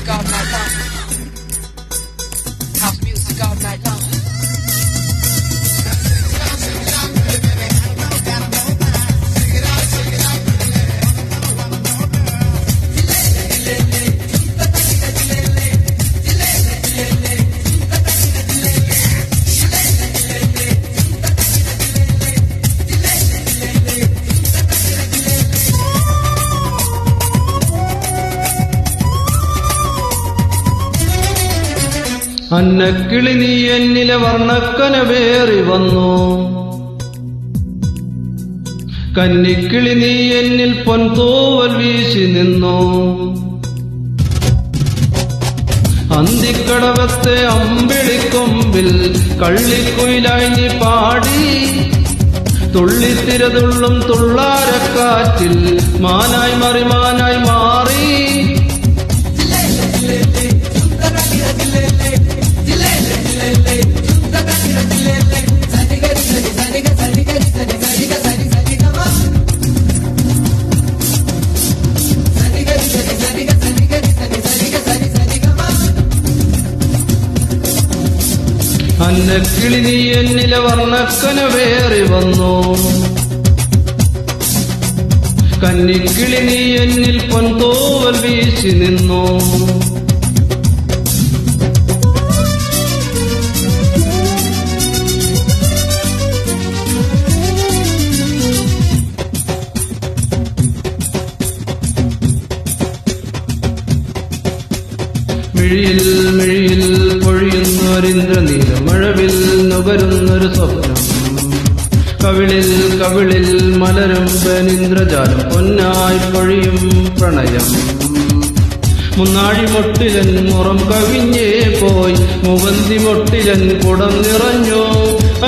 music all night long. House music all night long. അന്നക്കിളി നീ എന്നിലെ വർണ്ണക്കനവേറി വന്നു, കന്നിക്കിളി നീ എന്നിൽ പൊൻതൂവൽ വീശി നിന്നു. അന്തിക്കടവത്തെ അമ്പിളിക്കൊമ്പിൽ കള്ളിക്കുയിലായി നീ പാടി, തുള്ളിത്തിരതുള്ളും തുള്ളാരക്കാറ്റിൽ മാനായി മറിമാനായി മാറി. അന്നക്കിളി നീ എന്നിലെ വർണ്ണക്കനവേറി വന്നു, കന്നിക്കിളി നീ എന്നിൽ പൊൻതൂവൽ വീശി നിന്നു. മിഴിയിൽ മിഴിയിൽ പൊഴിയുന്നൊരിന്ദ്രനീല മഴവിൽ നുകരുന്നൊരു സ്വപ്നം, കവിളിൽ കവിളിൽ മലരും ഇന്ദ്രജാലം പൊന്നായി പൊഴിയും പ്രണയം. മുന്നാഴി മൊട്ടിലൻ മുറം കവിഞ്ഞേ പോയി, മുവന്തി മൊട്ടിലൻ കുടം നിറഞ്ഞു.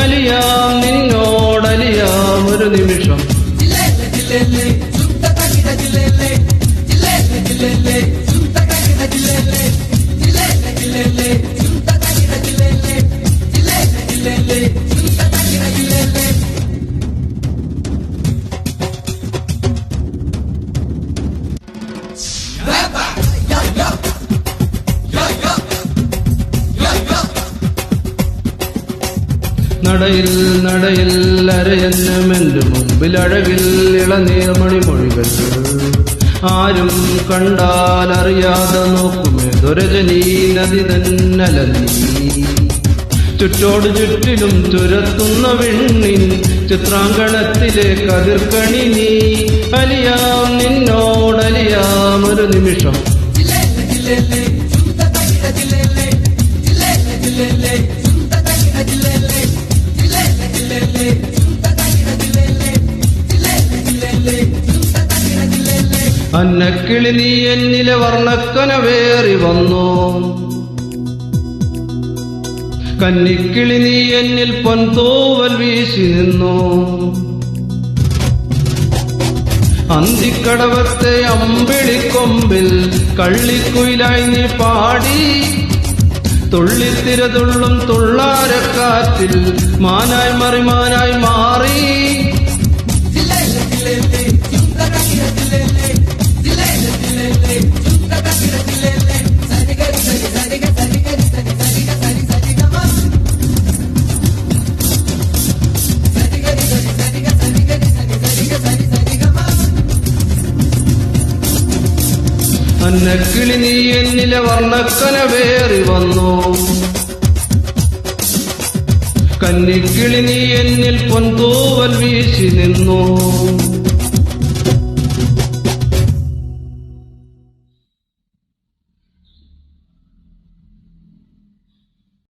അലിയാം നിന്നോടലിയാം ഒരു നിമിഷം. നടയിൽ നടയിൽ അരയന്നുമെന്റെ മുമ്പിൽ അഴകിൽ ഇളനീർമണിമൊഴികൾ, ആരും കണ്ടാൽ അറിയാതെ നോക്കുമേതൊരജനീ നദി തന്നലീ. ചുറ്റോട് ചുറ്റിലും തുരത്തുന്ന വിണ്ണിൻ ചിത്രാങ്കണത്തിലെ കതിർക്കണി നീ. അലിയാം നിന്നോടലിയാം ഒരു നിമിഷം. അന്നക്കിളി നീ എന്നിലെ വർണ്ണക്കനവേറി വന്നു, കന്നിക്കിളി നീ എന്നിൽ പൊൻതൂവൽ വീശി നിന്നു. അന്തിക്കടവത്തെ അമ്പിളിക്കൊമ്പിൽ കള്ളിക്കുയിലായി നീ പാടി, തുള്ളിത്തിരതുള്ളും തുള്ളാരക്കാറ്റിൽ മാനായി മറിമാനായി മാറി. അന്നക്കിളി നീ എന്നിലെ വർണ്ണക്കനവേറി വന്നു, കന്നിക്കിളി നീ എന്നിൽ പൊൻതൂവൽ വീശി നിന്നു.